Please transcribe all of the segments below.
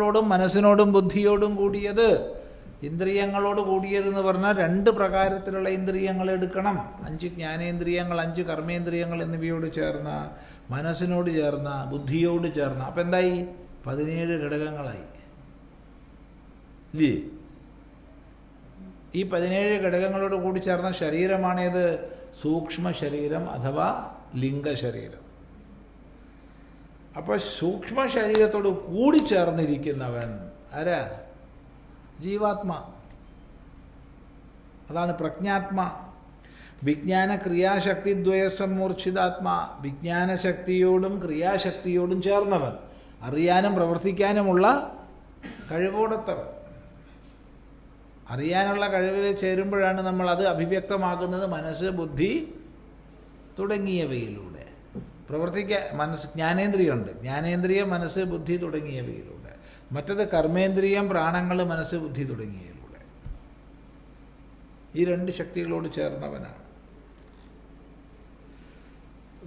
ോടും മനസ്സിനോടും ബുദ്ധിയോടും കൂടിയത്. ഇന്ദ്രിയങ്ങളോട് കൂടിയതെന്ന് പറഞ്ഞാൽ 2 പ്രകാരത്തിലുള്ള ഇന്ദ്രിയങ്ങൾ എടുക്കണം. 5 ജ്ഞാനേന്ദ്രിയങ്ങൾ, 5 കർമ്മേന്ദ്രിയങ്ങൾ എന്നിവയോട് ചേർന്ന, മനസ്സിനോട് ചേർന്ന, ബുദ്ധിയോട് ചേർന്ന. അപ്പം എന്തായി? 17 ഘടകങ്ങളായി ഇല്ലേ? ഈ 17 ഘടകങ്ങളോട് കൂടി ചേർന്ന ശരീരമാണേത്? സൂക്ഷ്മ ശരീരം അഥവാ ലിംഗശരീരം. അപ്പോൾ സൂക്ഷ്മ ശരീരത്തോട് കൂടി ചേർന്നിരിക്കുന്നവൻ ആരാ? ജീവാത്മാ. അതാണ് പ്രജ്ഞാത്മാ. വിജ്ഞാന ക്രിയാശക്തിദ്വയ സമ്മൂർച്ഛിതാത്മാ. വിജ്ഞാനശക്തിയോടും ക്രിയാശക്തിയോടും ചേർന്നവൻ, അറിയാനും പ്രവർത്തിക്കാനുമുള്ള കഴിവോടത്തവൻ. അറിയാനുള്ള കഴിവിൽ ചേരുമ്പോഴാണ് നമ്മൾ അത് അഭിവ്യക്തമാകുന്നത് മനസ്സ്, ബുദ്ധി തുടങ്ങിയവയിലൂടെ. മനസ്സ് ജ്ഞാനേന്ദ്രിയമുണ്ട്, ജ്ഞാനേന്ദ്രിയം, മനസ്സ്, ബുദ്ധി തുടങ്ങിയവയിലൂടെ. മറ്റത് കർമ്മേന്ദ്രിയം, പ്രാണങ്ങൾ, മനസ്സ്, ബുദ്ധി തുടങ്ങിയവയിലൂടെ. ഈ 2 ശക്തികളോട് ചേർന്നവനാണ്.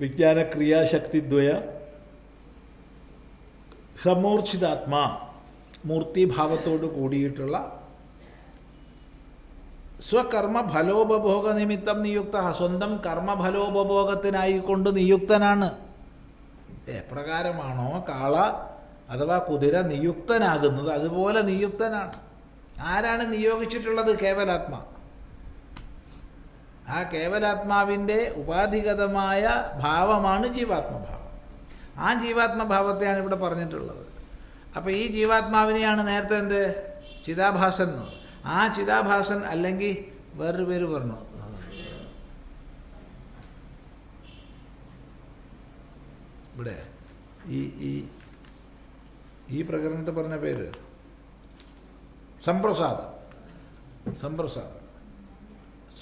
വിജ്ഞാന ക്രിയാശക്തിദ്വയ സമൂർച്ഛിതാത്മാ. മൂർത്തിഭാവത്തോട് കൂടിയിട്ടുള്ള സ്വകർമ്മ ഫലോപഭോഗ നിമിത്തം നിയുക്ത. സ്വന്തം കർമ്മഫലോപഭോഗത്തിനായിക്കൊണ്ട് നിയുക്തനാണ്. എപ്രകാരമാണോ കാള അഥവാ കുതിര നിയുക്തനാകുന്നത് അതുപോലെ നിയുക്തനാണ്. ആരാണ് നിയോഗിച്ചിട്ടുള്ളത്? കേവലാത്മാ. ആ കേവലാത്മാവിൻ്റെ ഉപാധിഗതമായ ഭാവമാണ് ജീവാത്മഭാവം. ആ ജീവാത്മഭാവത്തെയാണ് ഇവിടെ പറഞ്ഞിട്ടുള്ളത്. അപ്പോൾ ഈ ജീവാത്മാവിനെയാണ് നേരത്തെ എന്ത് ചിതാഭാസൻ എന്ന്. ആ ചിതാഭാസൻ അല്ലെങ്കിൽ വേറൊരു പേര് പറഞ്ഞു, ഇവിടെ ഈ ഈ ഈ പ്രകരണത്തെ പറഞ്ഞ പേര് സംപ്രസാദൻ. സംപ്രസാദൻ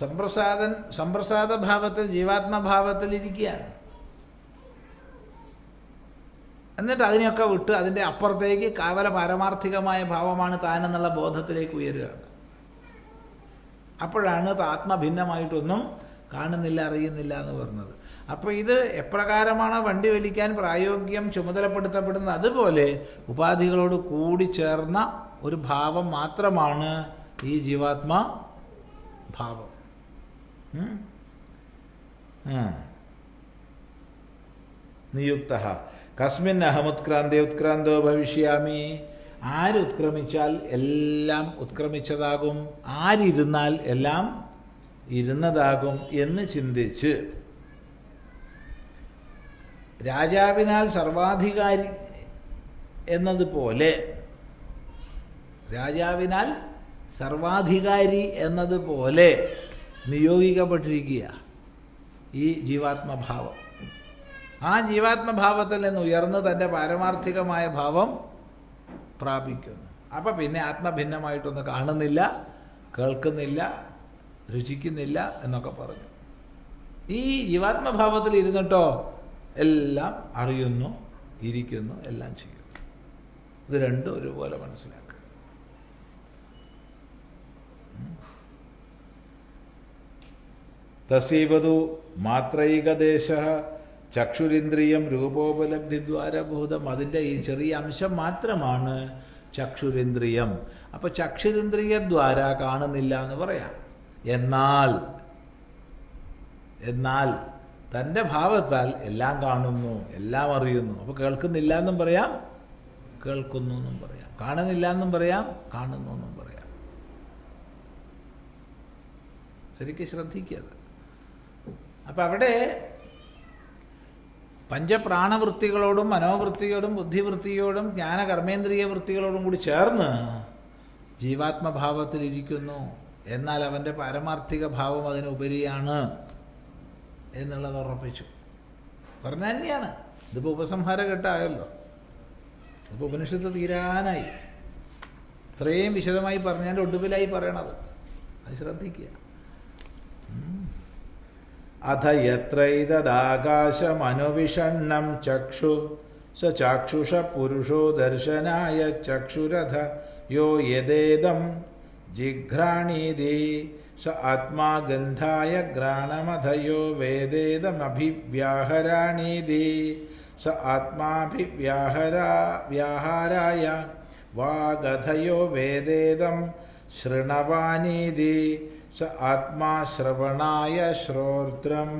സംപ്രസാദൻ സംപ്രസാദ ഭാവത്തിൽ, ജീവാത്മഭാവത്തിൽ ഇരിക്കുകയാണ്. എന്നിട്ട് അതിനെയൊക്കെ വിട്ട് അതിൻ്റെ അപ്പുറത്തേക്ക് കേവല പാരമാർത്ഥികമായ ഭാവമാണ് താനെന്നുള്ള ബോധത്തിലേക്ക് ഉയരുകയാണ്. അപ്പോഴാണ് ആത്മഭിന്നമായിട്ടൊന്നും കാണുന്നില്ല, അറിയുന്നില്ല എന്ന് പറഞ്ഞത്. അപ്പോൾ ഇത് എപ്രകാരമാണ് വണ്ടി വലിക്കാൻ പ്രായോഗികം ചുമതലപ്പെടുത്തപ്പെടുന്നത്, അതുപോലെ ഉപാധികളോട് കൂടി ചേർന്ന ഒരു ഭാവം മാത്രമാണ് ഈ ജീവാത്മാ ഭാവം. നിയുക്ത കസ്മിൻ അഹമുത്ക്രാന്തേ ഉത്ക്രാന്തോ ഭവിഷ്യാമി. ആരുത്ക്രമിച്ചാൽ എല്ലാം ഉത്ക്രമിച്ചതാകും, ആരിരുന്നാൽ എല്ലാം ഇരുന്നതാകും എന്ന് ചിന്തിച്ച് രാജാവിനാൽ സർവാധികാരി എന്നതുപോലെ, രാജാവിനാൽ സർവാധികാരി എന്നതുപോലെ നിയോഗിക്കപ്പെട്ടിരിക്കുക ഈ ജീവാത്മഭാവം. ആ ജീവാത്മഭാവത്തിൽ നിന്ന് ഉയർന്ന് തൻ്റെ പാരമാർത്ഥികമായ ഭാവം പ്രാപിക്കുന്നു. അപ്പം പിന്നെ ആത്മഭിന്നമായിട്ടൊന്നും കാണുന്നില്ല, കേൾക്കുന്നില്ല, രുചിക്കുന്നില്ല എന്നൊക്കെ പറഞ്ഞു. ഈ ജീവാത്മഭാവത്തിൽ ഇരുന്നിട്ടോ എല്ലാം അറിയുന്നു, ഇരിക്കുന്നു, എല്ലാം ചെയ്യുന്നു. ഇത് രണ്ടും ഒരുപോലെ മനസ്സിലാക്കുക. തസീവതു മാത്രൈകദേശ ചക്ഷുരിന്ദ്രിയം രൂപോപലബ്ധിദ്വാരഭൂതം. അതിൻ്റെ ഈ ചെറിയ അംശം മാത്രമാണ് ചക്ഷുരിന്ദ്രിയം. അപ്പോൾ ചക്ഷുരിന്ദ്രിയദ്വാര കാണുന്നില്ല എന്ന് പറയാം. എന്നാൽ തൻ്റെ ഭാവത്താൽ എല്ലാം കാണുന്നു, എല്ലാം അറിയുന്നു. അപ്പോൾ കേൾക്കുന്നില്ല എന്നും പറയാം, കേൾക്കുന്നു എന്നും പറയാം. കാണുന്നില്ല എന്നും പറയാം, കാണുന്നു എന്നും പറയാം. ശരിക്കും ശ്രദ്ധിക്കുക. അപ്പം അവിടെ പഞ്ചപ്രാണവൃത്തികളോടും മനോവൃത്തിയോടും ബുദ്ധിവൃത്തിയോടും ജ്ഞാനകർമ്മേന്ദ്രിയ വൃത്തികളോടും കൂടി ചേർന്ന് ജീവാത്മഭാവത്തിലിരിക്കുന്നു. എന്നാൽ അവൻ്റെ പാരമാർത്ഥിക ഭാവം അതിനുപരിയാണ് എന്നുള്ളത് ഉറപ്പിച്ചു. പറഞ്ഞ തന്നെയാണ്. ഇതിപ്പോൾ ഉപസംഹാരഘട്ടമായല്ലോ. ഇതിപ്പോൾ ഉപനിഷത്ത് തീരാനായി. ഇത്രയും വിശദമായി പറഞ്ഞതിൻ്റെ ഒടുവിലായി പറയണത്. അത് ശ്രദ്ധിക്കുക. അഥ യത്രൈതദാകാശമനുവിഷണ്ണം ചക്ഷു സ ചാക്ഷുഷ പുരുഷോ ദർശനായ ചക്ഷുരഥ യോ യദേദം ജിഘ്രാണീതി സ ആത്മാ ഗന്ധായ ഘ്രാണമധയോ വേദേദമഭിവ്യാഹരാണീതി സ ആത്മാഭിവ്യാഹാരായ വാഗധയോ വേദേദം ശൃണവാനീതി സ ആത്മാ ശ്രവണായ ശ്രോത്രം.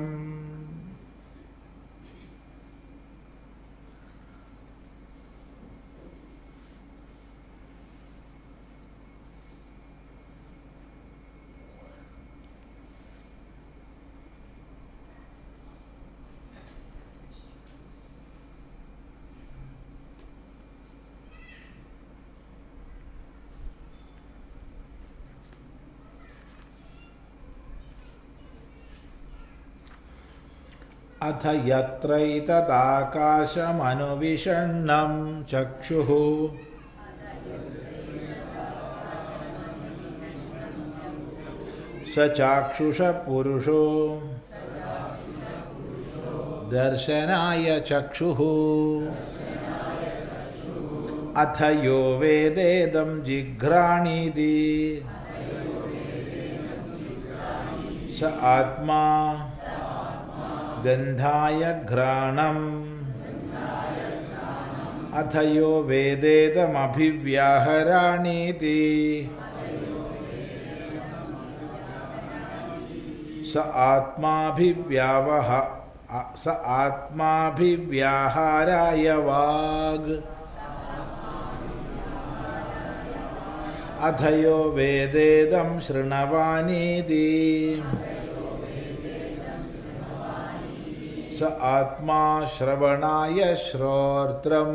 അഥ യത്രൈതദാകാശമനുവിഷണ്ണം ചക്ഷുഃ സ ചാക്ഷുഷ പുരുഷോ ദർശനായ ചക്ഷുഃ. അഥ യോ വേദേദം ജിഘ്രാണീതി സ ആത്മാ ഗന്ധായ ഘ്രാണം. അഥ യോ വേദേദമഭിവ്യാഹരാണീതി സ ആത്മാഭിവ്യാഹാരായ വാഗ്. അഥ യോ വേദേദം ശൃണവാനീതി സ ആത്മാ ശ്രവണായ ശ്രോത്രം.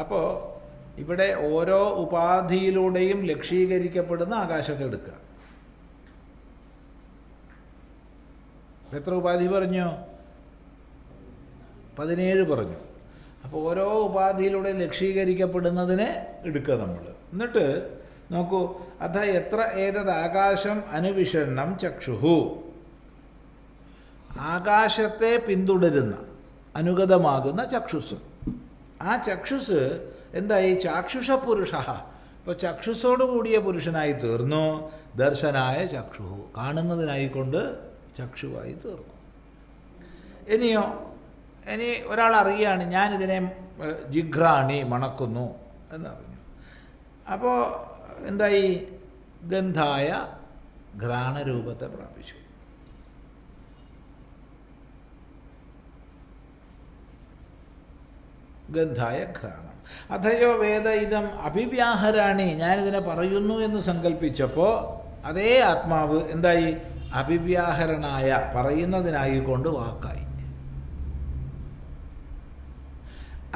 അപ്പോൾ ഇവിടെ ഓരോ ഉപാധിയിലൂടെയും ലക്ഷീകരിക്കപ്പെടുന്ന ആകാശത്തെ എടുക്കുക. എത്ര ഉപാധി പറഞ്ഞു? 17 പറഞ്ഞു. അപ്പോൾ ഓരോ ഉപാധിയിലൂടെ ലക്ഷീകരിക്കപ്പെടുന്നതിനെ എടുക്കുക നമ്മൾ. എന്നിട്ട് നോക്കൂ, അഥ എത്ര ഏതത് ആകാശം അനുവിഷണ്ണം ചക്ഷുഹു, ആകാശത്തെ പിന്തുടരുന്ന അനുഗതമാകുന്ന ചക്ഷുസ്. ആ ചക്ഷുസ് എന്തായി? ചാക്ഷുഷ പുരുഷ. ഇപ്പോൾ ചക്ഷുസോട് കൂടിയ പുരുഷനായി തീർന്നു. ദർശനായ ചക്ഷുഹു, കാണുന്നതിനായിക്കൊണ്ട് ചക്ഷുവായി തീർന്നു. ഇനി ഒരാൾ അറിയുകയാണ്, ഞാനിതിനെ ജിഘ്രാണി മണക്കുന്നു എന്നറിഞ്ഞു. അപ്പോൾ എന്തായി? ഗന്ധായ ഘ്രാണരൂപത്തെ പ്രാപിച്ചു. ഗന്ധായ ഘ്രാണം. അഥയോ വേദ ഇതം അഭിവ്യാഹരാണി, ഞാനിതിനെ പറയുന്നു എന്ന് സങ്കല്പിച്ചപ്പോൾ അതേ ആത്മാവ് എന്തായി? അഭിവ്യാഹരണായ, പറയുന്നതിനായിക്കൊണ്ട് വാക്കായി.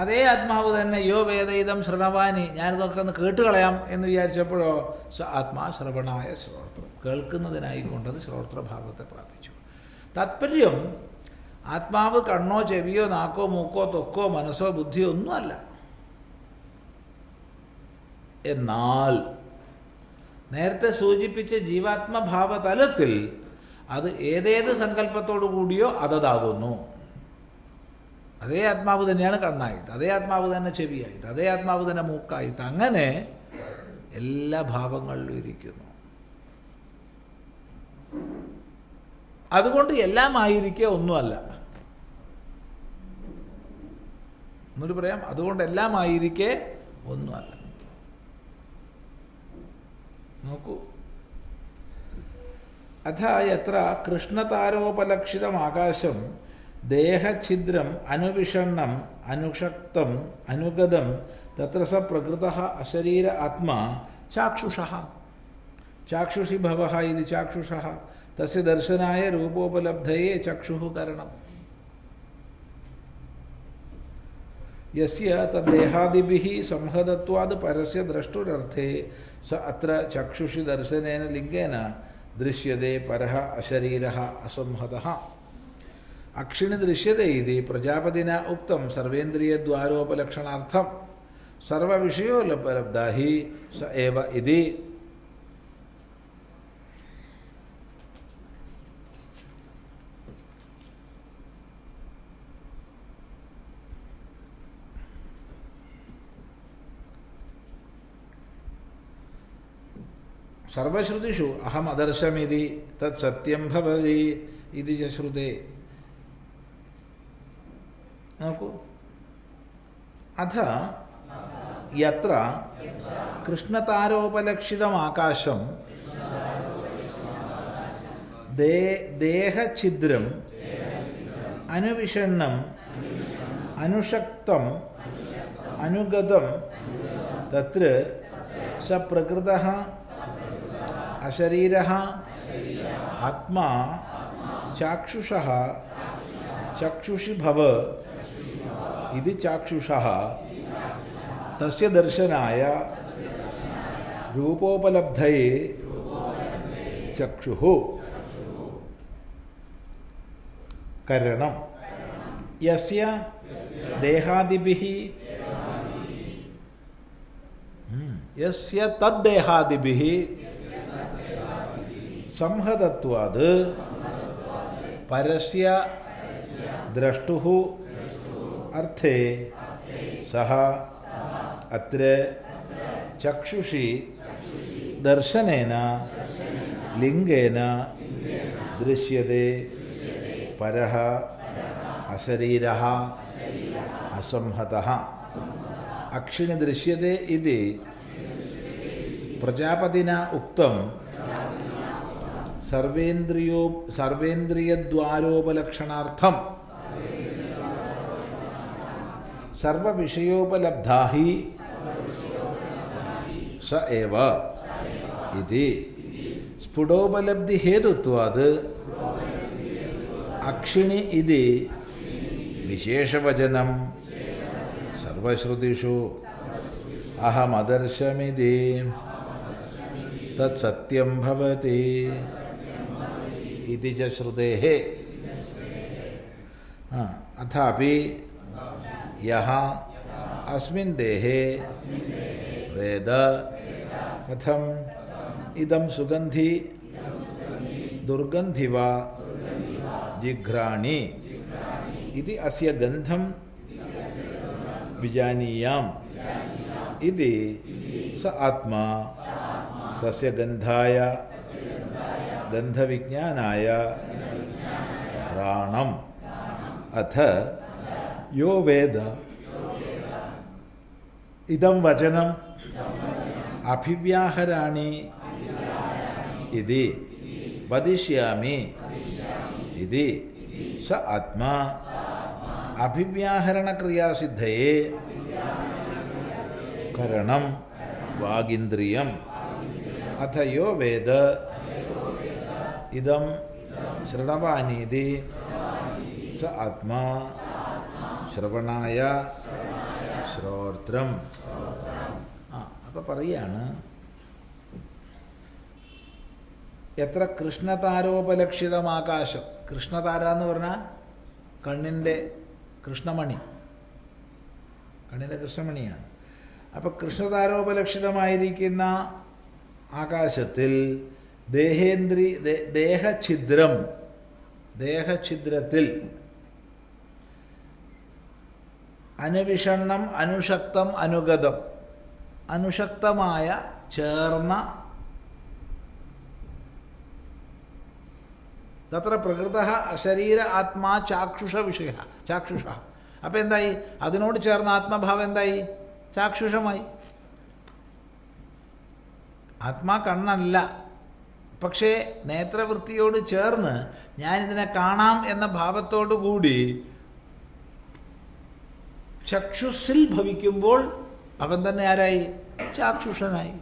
അതേ ആത്മാവ് തന്നെ യോ വേദയിതം ശ്രവണവാനി, ഞാനിതൊക്കെ ഒന്ന് കേട്ടുകളയാം എന്ന് വിചാരിച്ചപ്പോഴോ സ ആത്മാ ശ്രവണായ ശ്രോത്രം, കേൾക്കുന്നതിനായിക്കൊണ്ടത് ശ്രോത്രഭാവത്തെ പ്രാപിച്ചു. താത്പര്യം ആത്മാവ് കണ്ണോ ചെവിയോ നാക്കോ മൂക്കോ ത്വക്കോ മനസ്സോ ബുദ്ധിയോ ഒന്നുമല്ല. എന്നാൽ നേരത്തെ സൂചിപ്പിച്ച ജീവാത്മഭാവ തലത്തിൽ അത് ഏതേത് സങ്കല്പത്തോടു കൂടിയോ അതതാകുന്നു. അതേ ആത്മാവ് തന്നെയാണ് കണ്ണായിട്ട്, അതേ ആത്മാവ് തന്നെ ചെവിയായിട്ട്, അതേ ആത്മാവ് തന്നെ മൂക്കായിട്ട്, അങ്ങനെ എല്ലാ ഭാവങ്ങളിലും ഇരിക്കുന്നു. അതുകൊണ്ട് എല്ലാം ആയിരിക്കെ ഒന്നുമല്ല. എന്നൊരു പറയാം, അതുകൊണ്ട് എല്ലാം ആയിരിക്കെ ഒന്നുമല്ല. നോക്കൂ, അഥ എത്ര കൃഷ്ണതാരോപലക്ഷിതം ആകാശം ദേഹഛിദ്രം അനുവിഷണ്ണം അനുഷക്തം അനുഗതം തത്ര സ പ്രകൃതഃ അശരീര ആത്മാ ചാക്ഷുഷഃ. ചാക്ഷുഷി ഭവഃ ഇതി ചാക്ഷുഷഃ തസ്യ ദർശനായ രൂപോപലബ്ധയെ ചക്ഷുഃ കരണം. യസ്യ തദ്ദേഹാദിഭിഃ സംഹതത്വാദ് പരസ്യ ദ്രഷ്ടുരർത്ഥേ സ അത്ര ചക്ഷുഷി ദർശനേന ലിംഗേന ദൃശ്യത്തെ പരഃ അശരീരഃ അസംഹതഃ. അക്ഷിണി ദൃശ്യത്തെ ഇതി പ്രജാപതിന ഉക്തം സർവേന്ദ്രിയദ്വാരോപലക്ഷണാർത്ഥം സർവവിഷയോപലബ്ധ ഹി സ ഏവ ഇതി. സർവശ്രുതിഷു അഹം അദർശമിതി തത് സത്യം ഭവതി ഇതി ച ശ്രുതേ. നോക്കൂ, അഥ യത്ര കൃഷ്ണതാരോപലക്ഷിതമാകാശം ദേഹഛിദ്രം അനുവിഷണ്ണം അനുഷക്തം അനുഗതം തത്ര സ പ്രകൃതഃ അശരീരഃ ആത്മാ ചാക്ഷുഷഃ ചക്ഷുഷി ഭവ ഇതി ചാക്ഷുഷഃ തസ്യ ദർശനായ രൂപോപലബ്ധയേ ചക്ഷുഃ കരണം യസ്യ ദേഹാദിഭിഃ യസ്യ തദ്ദേഹാദിഭിഃ സംഹതത്വാത് പരസ്യ ദ്രഷ്ടുഃ അർത്ഥേ സഹ അത്ര ചക്ഷുഷി ദർശനേന ലിംഗേന ദൃശ്യത്തെ പരഃ അശരീരഃ അസംഹതഃ അക്ഷിണി ദൃശ്യത്തെ ഇതി പ്രജാപതിനാ ഉക്തം സർവേന്ദ്രിയദ്വാരോപലക്ഷണാർത്ഥം സർവവിഷയോപലബ്ധാ ഹി സ ഏവ ഇതി സ്ഫുടോപലബ്ധി ഹേതുത്വാത് അക്ഷിണി ഇതി വിശേഷവചനം സർവശ്രുതിഷു അഹമദർശമിതി തത് സത്യം ഭവതി ഇതി ച ശ്രുതേഃ. അഥാപി യഹ അസ്മിൻ ദേഹേ വേദ കഥം ഇദം സുഗന്ധി ദുർഗന്ധി വാ ജിഘ്രാണി ഇതി അസ്യ ഗന്ധം വിജാനീയാം ഇതി സ ആത്മാ തസ്യ ഗന്ധായ ഗന്ധവിജ്ഞാനായ ഘ്രാണം അഥ യോ വേദ ഇദം വചനം അഭിവ്യാഹരാണി ഇതി വദിഷ്യാമി ഇതി സ ആത്മാ അഭിവ്യാഹരണക്രിയാസിദ്ധയേ കരണം വാഗിന്ദ്രിയം അഥ യോ വേദ ഇദം ശ്രവണവാനീതി സ ആത്മാ ശ്രവണായ ശ്രോത്രം. അപ്പോൾ പറയാണ്, എത്ര കൃഷ്ണതാരോപലക്ഷിതമാകാശം. കൃഷ്ണതാര എന്ന് പറഞ്ഞാൽ കണ്ണിൻ്റെ കൃഷ്ണമണി, കണ്ണിൻ്റെ കൃഷ്ണമണിയാണ്. അപ്പോൾ കൃഷ്ണതാരോപലക്ഷിതമായിരിക്കുന്ന ആകാശത്തിൽ ദേഹഛിദ്രത്തിൽ അനുവിഷണ്ണം അനുഷക്തം അനുഗതം, അനുഷക്തമായ ചേർന്ന തത്ര പ്രകൃതഃ അശരീര ആത്മാ ചാക്ഷുഷ വിഷയ ചാക്ഷുഷ. അപ്പം എന്തായി? അതിനോട് ചേർന്ന ആത്മഭാവം എന്തായി? ചാക്ഷുഷമായി. ആത്മാ കണ്ണല്ല, പക്ഷേ നേത്രവൃത്തിയോട് ചേർന്ന് ഞാനിതിനെ കാണാം എന്ന ഭാവത്തോടു കൂടി ചക്ഷുസിൽ ഭവിക്കുമ്പോൾ അവൻ തന്നെ ആരായി? ചാക്ഷുഷനായി.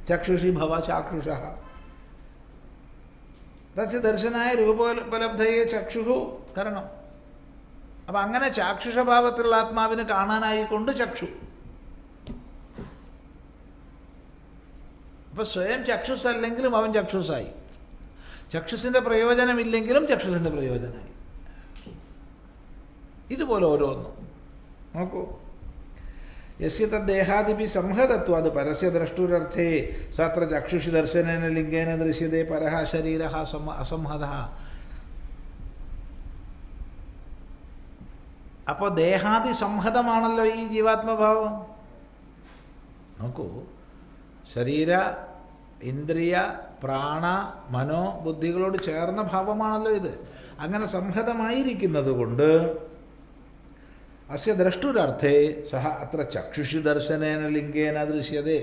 ചക്ഷുഷി ഭവ ചാക്ഷുഷഃ തസ്യ ദർശനായ രൂപോപലബ്ധയെ ചക്ഷുഷു കരണം. അപ്പം അങ്ങനെ ചാക്ഷുഷഭാവത്തിലുള്ള ആത്മാവിന് കാണാനായിക്കൊണ്ട് ചക്ഷു. അപ്പം സ്വയം ചക്ഷുസ് അല്ലെങ്കിലും അവൻ ചക്ഷുസായി. ചക്ഷുസിൻ്റെ പ്രയോജനമില്ലെങ്കിലും ചക്ഷുസിൻ്റെ പ്രയോജനമായി. ഇതുപോലെ ഓരോന്നും നോക്കൂ. യസ്യ തദ്ദേഹാദിഭി സംഹതത്വം അത് പരസ്യ ദ്രഷ്ടുരർത്ഥേ സത്ര ചക്ഷുഷി ദർശനേന ലിംഗേന ദൃശ്യതേ പരഃ ശരീരഃ അസംഹതഃ. അപ്പോൾ ദേഹാദി സംഹതമാണല്ലോ ഈ ജീവാത്മഭാവം. നോക്കൂ, ശരീര, ഇന്ദ്രിയ, പ്രാണ, മനോ, ബുദ്ധികളോട് ചേർന്ന ഭാവമാണല്ലോ ഇത്. അങ്ങനെ സംഹതമായിരിക്കുന്നത് കൊണ്ട് അസ്യ ദ്രഷ്ടുരർത്ഥേ സഹ അത്ര ചക്ഷുഷി ദർശനേന ലിംഗേന ദൃശ്യതേ.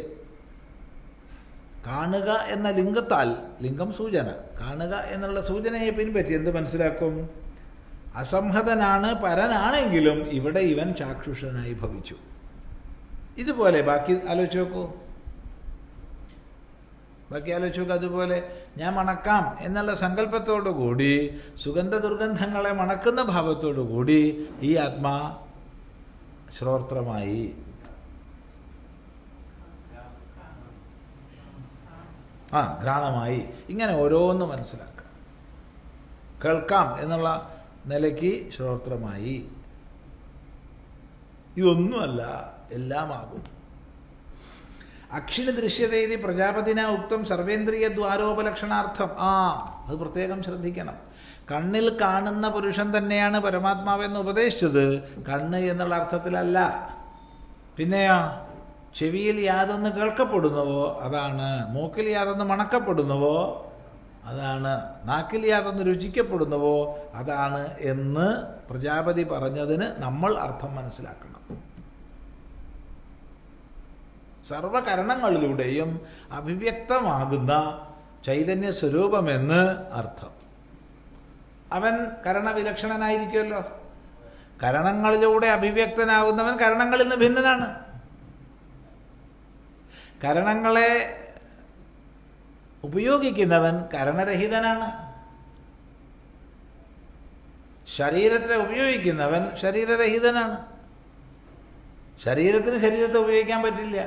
കാണുക എന്ന ലിംഗത്താൽ, ലിംഗം സൂചന, കാണുക എന്നുള്ള സൂചനയെ പിൻപറ്റി എന്ത് മനസ്സിലാക്കും? അസംഹതനാണ്, പരനാണെങ്കിലും ഇവിടെ ഇവൻ ചാക്ഷുഷനായി ഭവിച്ചു. ഇതുപോലെ ബാക്കി ആലോചിച്ച് നോക്കൂ, അതുപോലെ ഞാൻ മണക്കാം എന്നുള്ള സങ്കല്പത്തോടു കൂടി, സുഗന്ധ ദുർഗന്ധങ്ങളെ മണക്കുന്ന ഭാവത്തോടു കൂടി ഈ ആത്മാ ശ്രോത്രമായി. ഘ്രാണമായി. ഇങ്ങനെ ഓരോന്ന് മനസ്സിലാക്കാം. കേൾക്കാം എന്നുള്ള നിലയ്ക്ക് ശ്രോത്രമായി. ഇതൊന്നുമല്ല, എല്ലാമാകും. അക്ഷിണി ദൃശ്യതയിൽ പ്രജാപതിന ഉക്തം സർവേന്ദ്രിയ ദ്വാരോപലക്ഷണാർത്ഥം. അത് പ്രത്യേകം ശ്രദ്ധിക്കണം. കണ്ണിൽ കാണുന്ന പുരുഷൻ തന്നെയാണ് പരമാത്മാവെന്ന് ഉപദേശിച്ചത് കണ്ണ് എന്നുള്ള അർത്ഥത്തിലല്ല. പിന്നെയോ, ചെവിയിൽ യാതൊന്ന് കേൾക്കപ്പെടുന്നുവോ അതാണ്, മൂക്കിൽ യാതൊന്ന് മണക്കപ്പെടുന്നുവോ അതാണ്, നാക്കിൽ യാതൊന്ന് രുചിക്കപ്പെടുന്നുവോ അതാണ് എന്ന് പ്രജാപതി പറഞ്ഞതിന് നമ്മൾ അർത്ഥം മനസ്സിലാക്കണം. സർവകരണങ്ങളിലൂടെയും അഭിവ്യക്തമാകുന്ന ചൈതന്യ സ്വരൂപമെന്ന് അർത്ഥം. അവൻ കരണവിലക്ഷണനായിരിക്കുമല്ലോ. കരണങ്ങളിലൂടെ അഭിവ്യക്തനാകുന്നവൻ കരണങ്ങളിൽ നിന്ന് ഭിന്നനാണ്. കരണങ്ങളെ ഉപയോഗിക്കുന്നവൻ കരണരഹിതനാണ്. ശരീരത്തെ ഉപയോഗിക്കുന്നവൻ ശരീരരഹിതനാണ്. ശരീരത്തിന് ശരീരത്തെ ഉപയോഗിക്കാൻ പറ്റില്ല.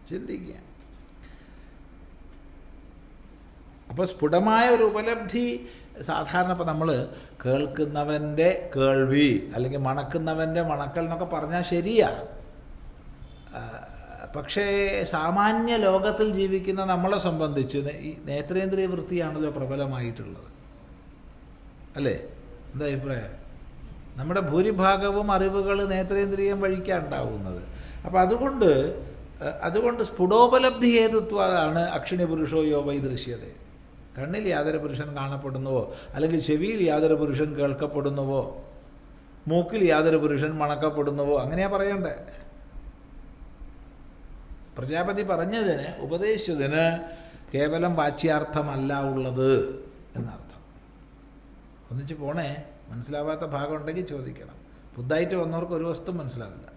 ചിന്തിക്കുക. അപ്പോൾ സ്ഫുടമായ ഒരു ഉപലബ്ധി സാധാരണ ഇപ്പോൾ നമ്മൾ കേൾക്കുന്നവൻ്റെ കേൾവി അല്ലെങ്കിൽ മണക്കുന്നവൻ്റെ മണക്കൽ എന്നൊക്കെ പറഞ്ഞാൽ ശരിയാ. പക്ഷേ സാമാന്യ ലോകത്തിൽ ജീവിക്കുന്ന നമ്മളെ സംബന്ധിച്ച് ഈ നേത്രേന്ദ്രിയ വൃത്തിയാണല്ലോ പ്രബലമായിട്ടുള്ളത്, അല്ലേ? എന്താ അഭിപ്രായം? നമ്മുടെ ഭൂരിഭാഗവും അറിവുകൾ നേത്രേന്ദ്രിയം വഴിക്കാണ് ഉണ്ടാവുന്നത്. അപ്പം അതുകൊണ്ട് സ്ഫുടോപലബ്ധി ഹേതുത്വമാണ് അക്ഷിണി പുരുഷോ യോ വൈ ദൃശ്യതേ. കണ്ണിൽ യാതൊരു പുരുഷൻ കാണപ്പെടുന്നുവോ, അല്ലെങ്കിൽ ചെവിയിൽ യാതൊരു പുരുഷൻ കേൾക്കപ്പെടുന്നുവോ, മൂക്കിൽ യാതൊരു പുരുഷൻ മണക്കപ്പെടുന്നുവോ, അങ്ങനെയാ പറയണ്ടേ. പ്രജാപതി പറഞ്ഞതിന്, ഉപദേശിച്ചതിന് കേവലം വാച്യാർത്ഥമല്ല ഉള്ളത് എന്നർത്ഥം. ഒന്നിച്ച് പോണേ. മനസ്സിലാവാത്ത ഭാഗം ഉണ്ടെങ്കിൽ ചോദിക്കണം. പുതുതായിട്ട് വന്നവർക്ക് ഒരു വസ്തു മനസ്സിലാവില്ല.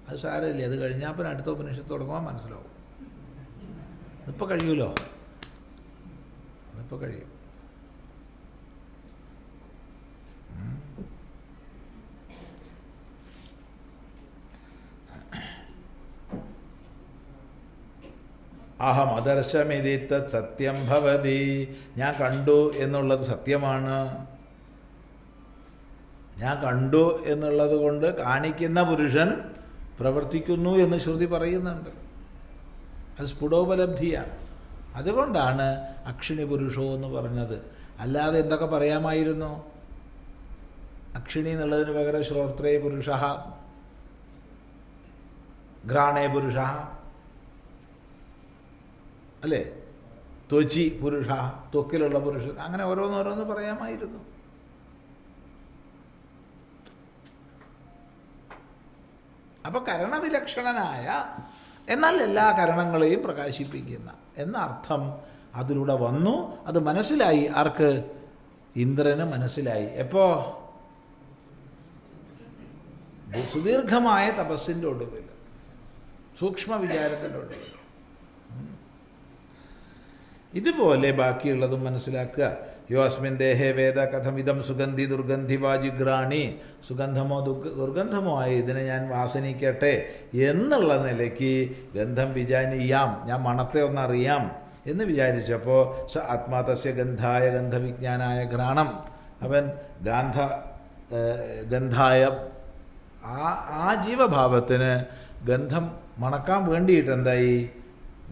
അത് സാരമില്ല, അത് കഴിഞ്ഞാൽ പിന്നെ അടുത്ത ഉപനിഷത്ത് തുടങ്ങുമ്പോൾ മനസ്സിലാവും. ഇപ്പോൾ കഴിയുമല്ലോ, അതിപ്പോൾ കഴിയും. അഹം അദർശമിതി തത് സത്യം ഭവതി. ഞാൻ കണ്ടു എന്നുള്ളത് സത്യമാണ്. ഞാൻ കണ്ടു എന്നുള്ളത് കൊണ്ട് കാണിക്കുന്ന പുരുഷൻ പ്രവർത്തിക്കുന്നു എന്ന് ശ്രുതി പറയുന്നുണ്ട്. അത് സ്ഫുടോപലബ്ധിയാണ്. അതുകൊണ്ടാണ് അക്ഷിണി പുരുഷോ എന്ന് പറഞ്ഞത്. അല്ലാതെ എന്തൊക്കെ പറയാമായിരുന്നു? അക്ഷിണി എന്നുള്ളതിന് പകരം ശ്രോത്രേ പുരുഷ, ഘ്രാണേ പുരുഷ, അല്ലേ? ത്വചി പുരുഷ, ത്വക്കിലുള്ള പുരുഷൻ, അങ്ങനെ ഓരോന്നോരോന്ന് പറയാമായിരുന്നു. അപ്പോൾ കരണവിലക്ഷണനായ, എന്നാൽ എല്ലാ കരണങ്ങളെയും പ്രകാശിപ്പിക്കുന്ന എന്ന അർത്ഥം അതിലൂടെ വന്നു. അത് മനസ്സിലായി. ആർക്ക്? ഇന്ദ്രന് മനസ്സിലായി. എപ്പോ? സുദീർഘമായ തപസ്സിൻ്റെ ഒടുവിൽ, സൂക്ഷ്മ വിചാരത്തിൻ്റെ ഒടുവിൽ. ഇതുപോലെ ബാക്കിയുള്ളതും മനസ്സിലാക്കുക. യോ അസ്മിൻ ദേഹേ വേദ കഥമിതം സുഗന്ധി ദുർഗന്ധിവാജിഗ്രാണി. സുഗന്ധമോ ദുർഗന്ധമോ ആയി ഇതിനെ ഞാൻ വാസനിക്കട്ടെ എന്നുള്ള നിലയ്ക്ക് ഗന്ധം വിജാനീയാം, ഞാൻ മണത്തെ ഒന്നറിയാം എന്ന് വിചാരിച്ചപ്പോൾ സ ആത്മാ തസ്യ ഗന്ധായ ഗന്ധവിജ്ഞാനായ ഘ്രാണം. അവൻ ഗന്ധായ ആ ജീവഭാവത്തിന് ഗന്ധം മണക്കാൻ വേണ്ടിയിട്ട് എന്തായി?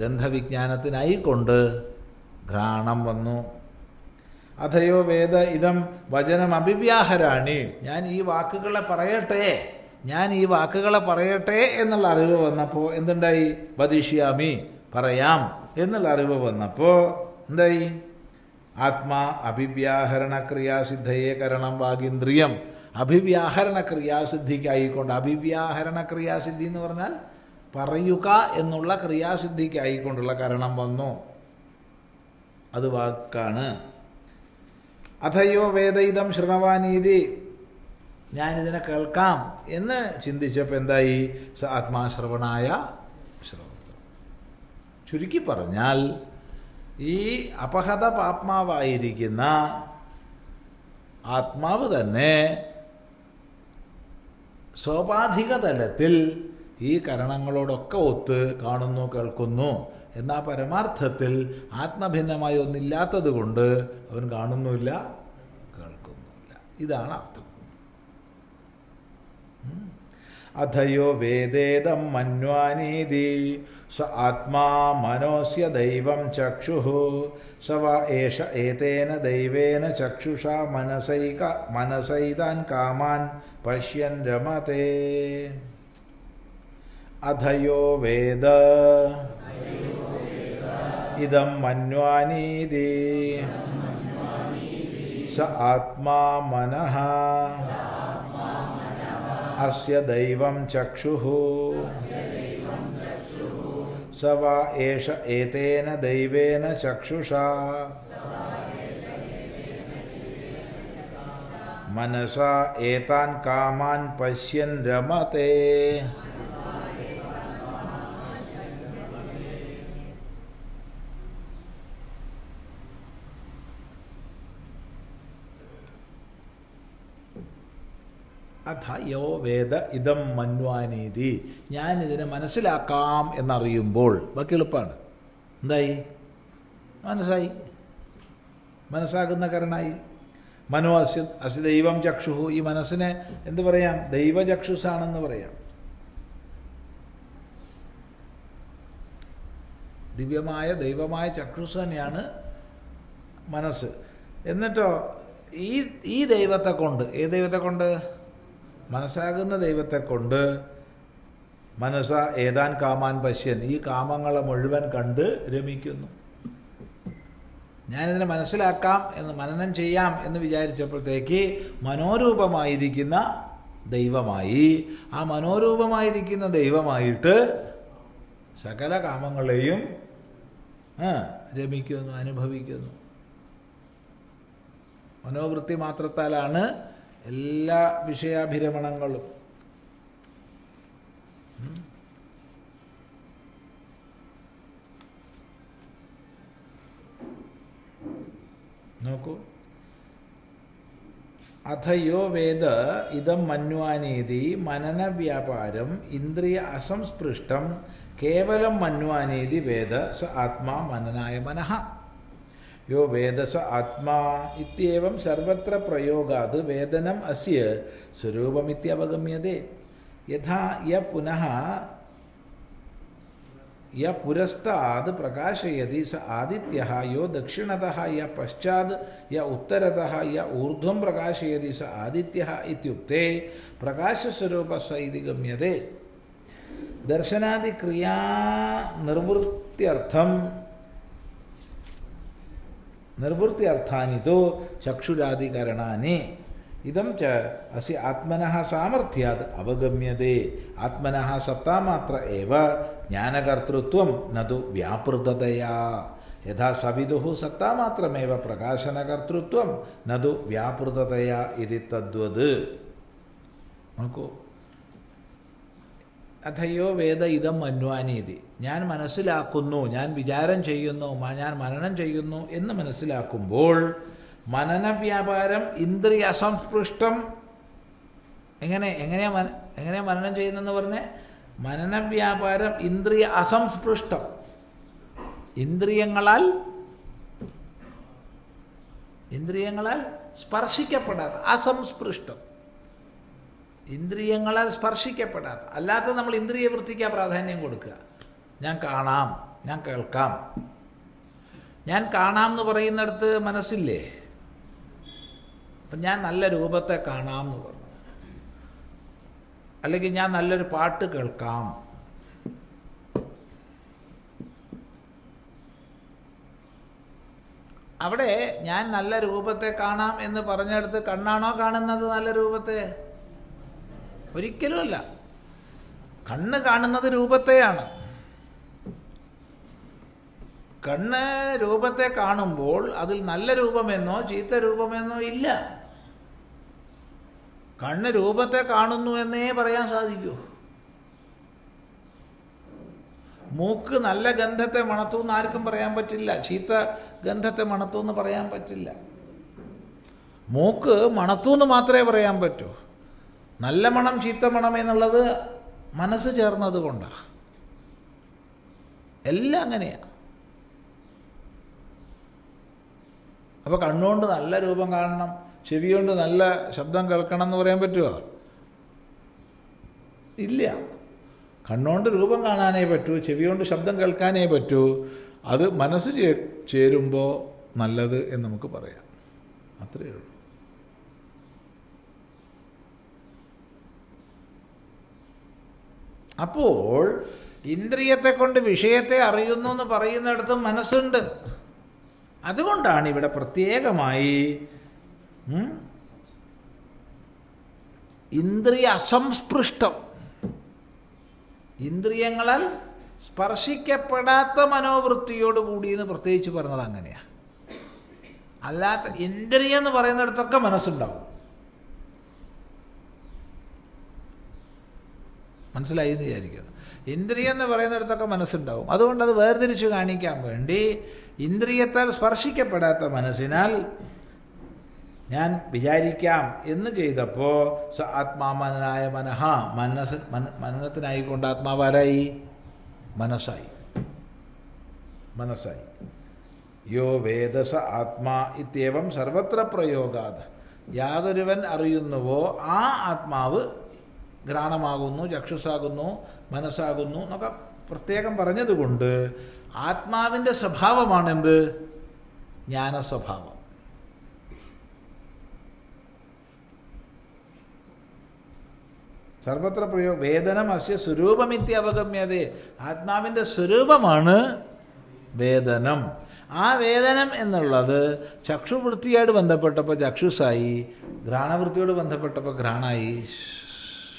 ഗന്ധവിജ്ഞാനത്തിനായിക്കൊണ്ട് ഘ്രാണം വന്നു. അഥയോ വേദ ഇതം വചനം അഭിവ്യാഹരാണി, ഞാൻ ഈ വാക്കുകളെ പറയട്ടെ എന്നുള്ള അറിവ് വന്നപ്പോൾ എന്തുണ്ടായി? വദിഷ്യാമി, പറയാം എന്നുള്ള അറിവ് വന്നപ്പോൾ എന്തായി? ആത്മാ അഭിവ്യാഹരണ ക്രിയാസിദ്ധയെ കരണം വാഗീന്ദ്രിയം, അഭിവ്യാഹരണ ക്രിയാസിദ്ധിക്കായിക്കൊണ്ട്, അഭിവ്യാഹരണ ക്രിയാസിദ്ധി എന്ന് പറഞ്ഞാൽ പറയുക എന്നുള്ള ക്രിയാസിദ്ധിക്കായിക്കൊണ്ടുള്ള കരണം വന്നു, അത് വാക്കാണ്. അഥയോ വേദയിതം ശൃണവാനീതി, ഞാനിതിനെ കേൾക്കാം എന്ന് ചിന്തിച്ചപ്പോൾ എന്തായി? സ ആത്മാശ്രവണായ ശ്രവണം. ചുരുക്കി പറഞ്ഞാൽ ഈ അപഹത പാപ്മാവായിരിക്കുന്ന ആത്മാവ് തന്നെ സ്വാഭാവിക തലത്തിൽ ഈ കരണങ്ങളോടൊക്കെ ഒത്ത് കാണുന്നു, കേൾക്കുന്നു. എന്നാൽ പരമാർത്ഥത്തിൽ ആത്മഭിന്നമായി ഒന്നില്ലാത്തത് കൊണ്ട് അവൻ കാണുന്നുമില്ല, കേൾക്കുന്നുമില്ല. ഇതാണ് അർത്ഥം. അഥയോ വേദേദം മന്വാനീതി സ ആത്മാ മനോസ്യ ദൈവം ചക്ഷുഃ സ വ ഏഷ ഏതേന ദൈവേന ചക്ഷുഷാ മനസൈതാൻ കാമാൻ പശ്യൻ രമതേ. അഥയോ വേദ ഇദം മന്വാനീതി സ ആത്മാ മനഃ അസ്യ ദൈവം ചക്ഷുഃ സ വ ഏഷ ഏതേന ദൈവേന ചക്ഷുഷാ മനസാ ഏതാൻ കാമാൻ പശ്യൻ രമതേ. അഥ യോ വേദ ഇതം മന്വാനീതി, ഞാനിതിനെ മനസ്സിലാക്കാം എന്നറിയുമ്പോൾ, ബാക്കി എളുപ്പമാണ്. എന്തായി? മനസ്സായി, മനസ്സാകുന്ന കരണായി. മനോ അസ്യ ദൈവം ചക്ഷുഹു, ഈ മനസ്സിനെ എന്ത് പറയാം? ദൈവചക്ഷുസാണെന്ന് പറയാം. ദിവ്യമായ ദൈവമായ ചക്ഷുസ് തന്നെയാണ് മനസ്സ്. എന്നിട്ടോ ഈ ദൈവത്തെ കൊണ്ട്, ഏത് ദൈവത്തെ കൊണ്ട്? മനസ്സാകുന്ന ദൈവത്തെ കൊണ്ട് മനസ്സ ഏതാൻ കാമാൻ പശ്യൻ, ഈ കാമങ്ങളെ മുഴുവൻ കണ്ട് രമിക്കുന്നു. ഞാനിതിനെ മനസ്സിലാക്കാം എന്ന്, മനനം ചെയ്യാം എന്ന് വിചാരിച്ചപ്പോഴത്തേക്ക് മനോരൂപമായിരിക്കുന്ന ദൈവമായി, ആ മനോരൂപമായിരിക്കുന്ന ദൈവമായിട്ട് സകല കാമങ്ങളെയും രമിക്കുന്നു, അനുഭവിക്കുന്നു. മനോവൃത്തി മാത്രത്താലാണ് എല്ലാ വിഷയാഭിരമണങ്ങളും. നോക്കൂ, അഥയോ വേദ ഇതം മന്വാനീതി മനന വ്യാപാരം ഇന്ദ്രിയ അസംസ്പൃഷ്ടം കേവലം മന്വാനീതി വേദ സ ആത്മാ മനനായ മനഃ. യോ വേദ സ ആത്മാ ഇത്യേവം സർവത്ര പ്രയോഗാത് വേദനം അസ്യ സ്വരൂപമിത്യവഗമ്യതേ. യഥാ യ പുനഃ യ പുരസ്താദ് പ്രകാശയതി സ ആദിത്യഃ, യോ ദക്ഷിണതഃ യ പശ്ചാദ് യ ഉത്തരതഃ യ ഊർധ്വം പ്രകാശയതി സ ആദിത്യഃ ഇത്യുക്തേ പ്രകാശസ്വരൂപ സ ഇതി ഗമ്യതേ. ദർശനാദി ക്രിയാ നിർവൃത്യർത്ഥാനി തോ ചക്ഷുരാദികരണാനി ഇദം ച അസ്യ ആത്മനഃ സാമർഥ്യാത് അവഗമ്യതേ. ആത്മനഃ സത്താമാത്ര ഏവ ജ്ഞാനകർത്തൃത്വം നതു വ്യാപൃതതയാ. യഥാ സവിദുഃ സത്താമാത്രമേവ പ്രകാശനകർത്തൃത്വം നതു വ്യാപൃതതയാ ഇതി തദ്വത്. നോക്കൂ, അഥയോ വേദ ഇതം മന്വാനീതി, ഞാൻ മനസ്സിലാക്കുന്നു, ഞാൻ വിചാരം ചെയ്യുന്നു, ഞാൻ മനനം ചെയ്യുന്നു എന്ന് മനസ്സിലാക്കുമ്പോൾ മനനവ്യാപാരം ഇന്ദ്രിയ അസംസ്പൃഷ്ടം. എങ്ങനെയാ മനനം ചെയ്യുന്നെന്ന് പറഞ്ഞേ? മനനവ്യാപാരം ഇന്ദ്രിയ അസംസ്പൃഷ്ടം, ഇന്ദ്രിയങ്ങളാൽ സ്പർശിക്കപ്പെടാത്ത, അസംസ്പൃഷ്ടം, ഇന്ദ്രിയങ്ങളാൽ സ്പർശിക്കപ്പെടാത്ത. അല്ലാത്ത നമ്മൾ ഇന്ദ്രിയ വൃത്തിക്കാ പ്രാധാന്യം കൊടുക്കുക. ഞാൻ കാണാം, ഞാൻ കേൾക്കാം. ഞാൻ കാണാം എന്ന് പറയുന്നിടത്ത് മനസ്സില്ലേ? അപ്പം ഞാൻ നല്ല രൂപത്തെ കാണാമെന്ന് പറഞ്ഞു, അല്ലെങ്കിൽ ഞാൻ നല്ലൊരു പാട്ട് കേൾക്കാം. അവിടെ ഞാൻ നല്ല രൂപത്തെ കാണാം എന്ന് പറഞ്ഞെടുത്ത് കണ്ണാണോ കാണുന്നത് നല്ല രൂപത്തെ? ഒരിക്കലുമല്ല. കണ്ണ് കാണുന്നത് രൂപത്തെയാണ്. കണ്ണ് രൂപത്തെ കാണുമ്പോൾ അതിൽ നല്ല രൂപമെന്നോ ചീത്ത രൂപമെന്നോ ഇല്ല. കണ്ണ് രൂപത്തെ കാണുന്നു എന്നേ പറയാൻ സാധിക്കൂ. മൂക്ക് നല്ല ഗന്ധത്തെ മണത്തു എന്ന് ആർക്കും പറയാൻ പറ്റില്ല, ചീത്ത ഗന്ധത്തെ മണത്തു എന്ന് പറയാൻ പറ്റില്ല. മൂക്ക് മണത്തു എന്ന് മാത്രമേ പറയാൻ പറ്റൂ. നല്ല മണം ചീത്ത മണം എന്നുള്ളത് മനസ്സ് ചേർന്നത് കൊണ്ടാണ്. എല്ലാം അങ്ങനെയാണ്. അപ്പോൾ കണ്ണുകൊണ്ട് നല്ല രൂപം കാണണം, ചെവി കൊണ്ട് നല്ല ശബ്ദം കേൾക്കണം എന്ന് പറയാൻ പറ്റുമോ? ഇല്ല. കണ്ണുകൊണ്ട് രൂപം കാണാനേ പറ്റൂ, ചെവി കൊണ്ട് ശബ്ദം കേൾക്കാനേ പറ്റൂ. അത് മനസ്സ് ചേരുമ്പോൾ നല്ലത് എന്ന് നമുക്ക് പറയാം. അത്രയേ ഉള്ളൂ. അപ്പോൾ ഇന്ദ്രിയത്തെ കൊണ്ട് വിഷയത്തെ അറിയുന്നു എന്ന് പറയുന്നിടത്ത് മനസ്സുണ്ട്. അതുകൊണ്ടാണ് ഇവിടെ പ്രത്യേകമായി ഇന്ദ്രിയ അസംസ്പൃഷ്ടം, ഇന്ദ്രിയങ്ങളാൽ സ്പർശിക്കപ്പെടാത്ത മനോവൃത്തിയോട് കൂടി എന്ന് പ്രത്യേകിച്ച് പറഞ്ഞത് അങ്ങനെയാണ്. അല്ലാത്ത ഇന്ദ്രിയം എന്ന് പറയുന്നിടത്തൊക്കെ മനസ്സുണ്ടാവും. മനസ്സിലായി എന്ന് വിചാരിക്കുന്നത്. ഇന്ദ്രിയം എന്ന് പറയുന്നിടത്തൊക്കെ മനസ്സുണ്ടാവും. അതുകൊണ്ട് അത് വേർതിരിച്ച് കാണിക്കാൻ വേണ്ടി ഇന്ദ്രിയത്താൽ സ്പർശിക്കപ്പെടാത്ത മനസ്സിനാൽ ഞാൻ വിചാരിക്കാം എന്ന് ചെയ്തപ്പോൾ ആത്മാമനായ മനഃ, മനനത്തിനായിക്കൊണ്ട് ആത്മാവാരായി? മനസ്സായി. യോ വേദസ ആത്മാ ഇത്യവം സർവത്ര പ്രയോഗാത്. യാതൊരുവൻ അറിയുന്നുവോ ആ ആത്മാവ് ഘ്രാണമാകുന്നു, ചക്ഷുസാകുന്നു, മനസ്സാകുന്നു എന്നൊക്കെ പ്രത്യേകം പറഞ്ഞതുകൊണ്ട് ആത്മാവിൻ്റെ സ്വഭാവമാണെന്ത്? ജ്ഞാനസ്വഭാവം. സർവത്ര പ്രയോഗം. വേദനം അസ്യ സ്വരൂപമിത്യവഗമ്യതേ. ആത്മാവിൻ്റെ സ്വരൂപമാണ് വേദനം. ആ വേദനം എന്നുള്ളത് ചക്ഷുവൃത്തിയോട് ബന്ധപ്പെട്ടപ്പോൾ ചക്ഷുസായി, ഘ്രാണവൃത്തിയോട് ബന്ധപ്പെട്ടപ്പോൾ ഘ്രാണായി,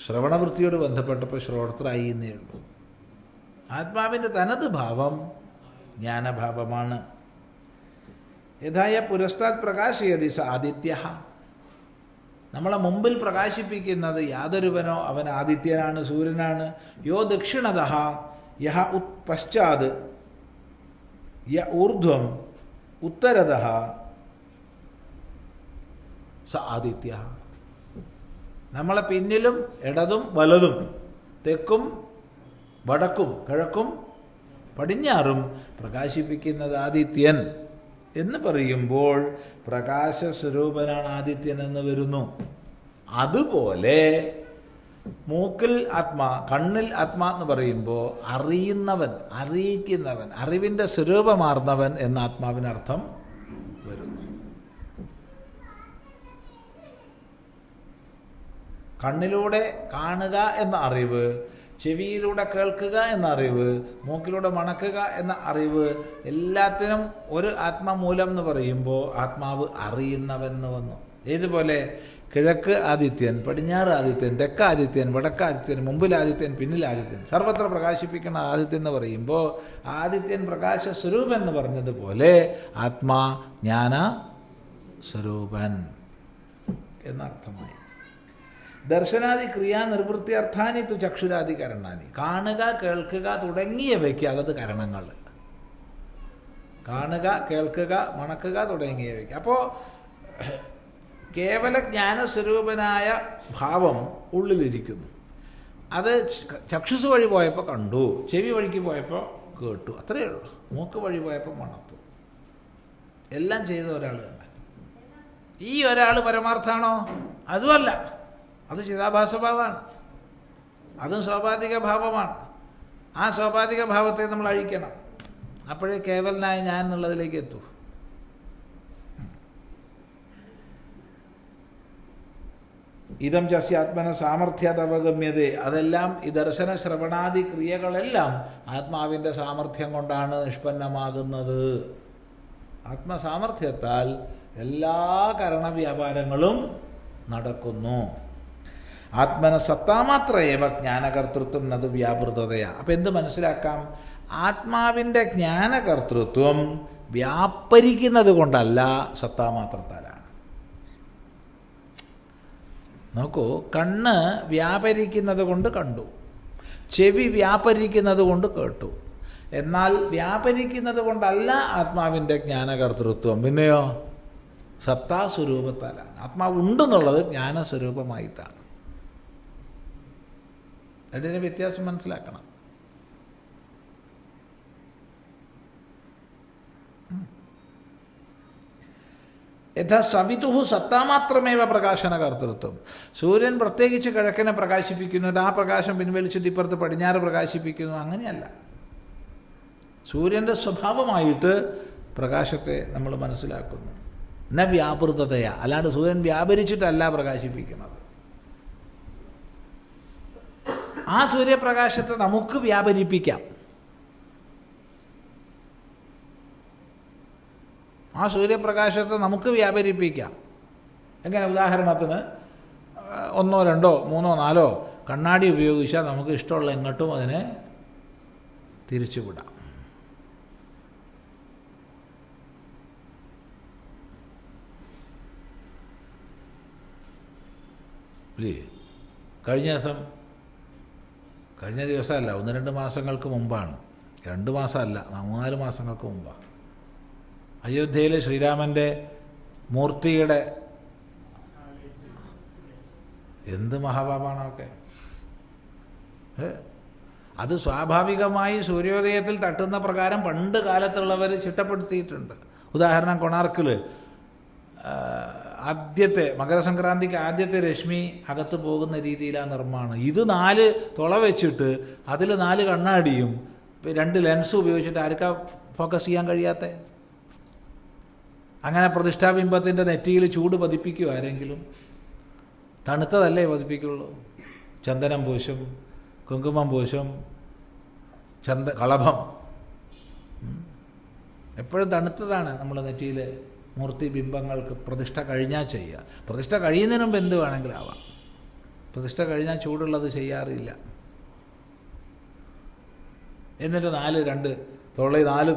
ശ്രവണവൃത്തിയോട് ബന്ധപ്പെട്ടപ്പോൾ ശ്രോത്രായി എന്നേ ഉള്ളൂ. ആത്മാവിൻ്റെ തനത് ഭാവം ജ്ഞാനഭാവമാണ്. യഥായ പുരസ്താത് പ്രകാശയതി സ ആദിത്യ. നമ്മളെ മുമ്പിൽ പ്രകാശിപ്പിക്കുന്നത് യാതൊരുവനോ അവൻ ആദിത്യനാണ്, സൂര്യനാണ്. യോ ദക്ഷിണതഃ യഹ പശ്ചാത് യ ഊർധ്വം ഉത്തരതഃ സ ആദിത്യ. നമ്മളെ പിന്നിലും ഇടതും വലതും തെക്കും വടക്കും കിഴക്കും പടിഞ്ഞാറും പ്രകാശിപ്പിക്കുന്നത് ആദിത്യൻ എന്ന് പറയുമ്പോൾ പ്രകാശസ്വരൂപനാണ് ആദിത്യൻ എന്ന് വരുന്നു. അതുപോലെ മൂക്കിൽ ആത്മാ, കണ്ണിൽ ആത്മാ എന്ന് പറയുമ്പോൾ അറിയുന്നവൻ, അറിയിക്കുന്നവൻ, അറിവിൻ്റെ സ്വരൂപമാർന്നവൻ എന്ന ആത്മാവിനർത്ഥം വരുന്നു. കണ്ണിലൂടെ കാണുക എന്ന അറിവ്, ചെവിയിലൂടെ കേൾക്കുക എന്ന അറിവ്, മൂക്കിലൂടെ മണക്കുക എന്ന അറിവ്, എല്ലാത്തിനും ഒരു ആത്മമൂലം എന്ന് പറയുമ്പോൾ ആത്മാവ് അറിയുന്നവൻ എന്ന് വന്നു. ഏതുപോലെ കിഴക്ക് ആദിത്യൻ, പടിഞ്ഞാറ് ആദിത്യൻ, തെക്ക് ആദിത്യൻ, വടക്ക് ആദിത്യൻ, മുമ്പിൽ ആദിത്യൻ, പിന്നിൽ ആദിത്യൻ, സർവത്ര പ്രകാശിപ്പിക്കുന്ന ആദിത്യൻ എന്ന് പറയുമ്പോൾ ആദിത്യൻ പ്രകാശ സ്വരൂപൻ എന്ന് പറഞ്ഞതുപോലെ ആത്മാ ജ്ഞാന സ്വരൂപൻ എന്നർത്ഥമായി. ദർശനാദി ക്രിയാ നിർവൃത്തി അർത്ഥാനി തു ചക്ഷുരാദി കരണാനി. കാണുക, കേൾക്കുക തുടങ്ങിയവയ്ക്ക് അതത് കരണങ്ങൾ. കാണുക, കേൾക്കുക, മണക്കുക തുടങ്ങിയവയ്ക്ക്. അപ്പോൾ കേവല ജ്ഞാനസ്വരൂപനായ ഭാവം ഉള്ളിലിരിക്കുന്നു. അത് ചക്ഷുസ് വഴി പോയപ്പോൾ കണ്ടു, ചെവി വഴിക്ക് പോയപ്പോൾ കേട്ടു, അത്രയേ ഉള്ളൂ. മൂക്ക് വഴി പോയപ്പോൾ മണത്തു. എല്ലാം ചെയ്ത ഒരാൾ തന്നെ. ഈ ഒരാൾ പരമാർത്ഥാണോ? അതുമല്ല, അത് ചിതാഭാസഭാവമാണ്. അതും സ്വാഭാവിക ഭാവമാണ്. ആ സ്വാഭാവിക ഭാവത്തെ നമ്മൾ അഴിക്കണം. അപ്പോഴേ കേവലനായ ഞാൻ എന്നുള്ളതിലേക്ക് എത്തൂ. ഇതം ചസ്യാത്മന സാമർഥ്യതവഗമ്യത, അതെല്ലാം ഈ ദർശന ശ്രവണാദി ക്രിയകളെല്ലാം ആത്മാവിൻ്റെ സാമർഥ്യം കൊണ്ടാണ് നിഷ്പന്നമാകുന്നത്. ആത്മസാമർഥ്യത്താൽ എല്ലാ കരണവ്യാപാരങ്ങളും നടക്കുന്നു. ആത്മന സത്താമാത്രയേവ ജ്ഞാനകർത്തൃത്വം നത് വ്യാപൃതതയാ. അപ്പം എന്ത് മനസ്സിലാക്കാം? ആത്മാവിൻ്റെ ജ്ഞാനകർത്തൃത്വം വ്യാപരിക്കുന്നത് കൊണ്ടല്ല, സത്താമാത്രത്താലാണ്. നോക്കൂ, കണ്ണ് വ്യാപരിക്കുന്നത് കൊണ്ട് കണ്ടു, ചെവി വ്യാപരിക്കുന്നത് കൊണ്ട് കേട്ടു. എന്നാൽ വ്യാപരിക്കുന്നത് കൊണ്ടല്ല ആത്മാവിൻ്റെ ജ്ഞാനകർത്തൃത്വം. പിന്നെയോ സത്താസ്വരൂപത്താലാണ്. ആത്മാവ് ഉണ്ടെന്നുള്ളത് ജ്ഞാനസ്വരൂപമായിട്ടാണ്. അതിൻ്റെ വ്യത്യാസം മനസ്സിലാക്കണം. യഥാ സവിതുഃ സത്താമാത്രമേവ പ്രകാശനകർത്തൃത്വം. സൂര്യൻ പ്രത്യേകിച്ച് കിഴക്കിനെ പ്രകാശിപ്പിക്കുന്നു, ആ പ്രകാശം പിൻവലിച്ചിട്ട് ഇപ്പുറത്ത് പടിഞ്ഞാറ് പ്രകാശിപ്പിക്കുന്നു, അങ്ങനെയല്ല. സൂര്യൻ്റെ സ്വഭാവമായിട്ട് പ്രകാശത്തെ നമ്മൾ മനസ്സിലാക്കുന്നു. ന വ്യാപൃതതയാ, അല്ലാണ്ട് സൂര്യൻ വ്യാപരിച്ചിട്ടല്ല പ്രകാശിപ്പിക്കുന്നത്. ആ സൂര്യപ്രകാശത്തെ നമുക്ക് വ്യാപരിപ്പിക്കാം. ആ സൂര്യപ്രകാശത്തെ നമുക്ക് വ്യാപരിപ്പിക്കാം. എങ്ങനെ? ഉദാഹരണത്തിന് 1, 2, 3, 4 കണ്ണാടി ഉപയോഗിച്ചാൽ നമുക്ക് ഇഷ്ടമുള്ള എങ്ങോട്ടും അതിനെ തിരിച്ചുവിടാം. കഴിഞ്ഞ ദിവസമല്ല, 1-2 മാസങ്ങൾക്ക് മുമ്പാണ്, 2 മാസമല്ല, 3-4 മാസങ്ങൾക്ക് മുമ്പാണ് അയോധ്യയിൽ ശ്രീരാമൻ്റെ മൂർത്തിയുടെ എന്ത് മഹാപാപാണൊക്കെ. അത് സ്വാഭാവികമായി സൂര്യോദയത്തിൽ തട്ടുന്ന പ്രകാരം പണ്ട് കാലത്തുള്ളവർ ചിട്ടപ്പെടുത്തിയിട്ടുണ്ട്. ഉദാഹരണം, കൊണാർക്കിൽ ആദ്യത്തെ മകരസംക്രാന്തിക്ക് ആദ്യത്തെ രശ്മി അകത്ത് പോകുന്ന രീതിയിലാണ് നിർമ്മാണം. ഇത് 4 തുള വെച്ചിട്ട് അതിൽ 4 കണ്ണാടിയും 2 ലെൻസും ഉപയോഗിച്ചിട്ട് ആർക്കാ ഫോക്കസ് ചെയ്യാൻ കഴിയാത്ത? അങ്ങനെ പ്രതിഷ്ഠാബിംബത്തിൻ്റെ നെറ്റിയിൽ ചൂട് പതിപ്പിക്കുമോ ആരെങ്കിലും? തണുത്തതല്ലേ പതിപ്പിക്കുള്ളൂ. ചന്ദനം പൂശും, കുങ്കുമം പൂശും, കളഭം, എപ്പോഴും തണുത്തതാണ് നമ്മൾ നെറ്റിയിൽ മൂർത്തി ബിംബങ്ങൾക്ക് പ്രതിഷ്ഠ കഴിഞ്ഞാൽ ചെയ്യുക. പ്രതിഷ്ഠ കഴിയുന്നതിന് മുമ്പ് എന്ത് വേണമെങ്കിലും ആവാം. പ്രതിഷ്ഠ കഴിഞ്ഞാൽ ചൂടുള്ളത് ചെയ്യാറില്ല. എന്നിട്ട് 4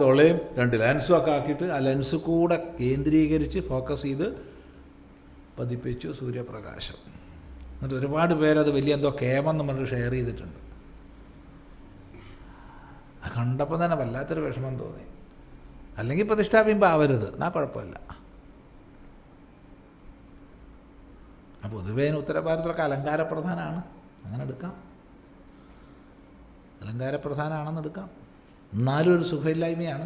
തുളയും 2 ലെൻസും ഒക്കെ ആക്കിയിട്ട് ആ ലെൻസ് കൂടെ കേന്ദ്രീകരിച്ച് ഫോക്കസ് ചെയ്ത് പതിപ്പിച്ചു സൂര്യപ്രകാശം. എന്നിട്ട് ഒരുപാട് പേരത് വലിയ എന്തോ കേമെന്ന് പറഞ്ഞ് ഷെയർ ചെയ്തിട്ടുണ്ട്. അത് കണ്ടപ്പോൾ തന്നെ വല്ലാത്തൊരു വിഷമം തോന്നി. അല്ലെങ്കിൽ പ്രതിഷ്ഠാബിംബം ആവരുത്, എന്നാ കുഴപ്പമില്ല. പൊതുവേ ഉത്തര ഭാരതത്തിലൊക്കെ അലങ്കാരപ്രധാനമാണ്, അങ്ങനെ എടുക്കാം. അലങ്കാരപ്രധാനമാണെന്ന് എടുക്കാം. എന്നാലും ഒരു സുഖമില്ലായ്മയാണ്.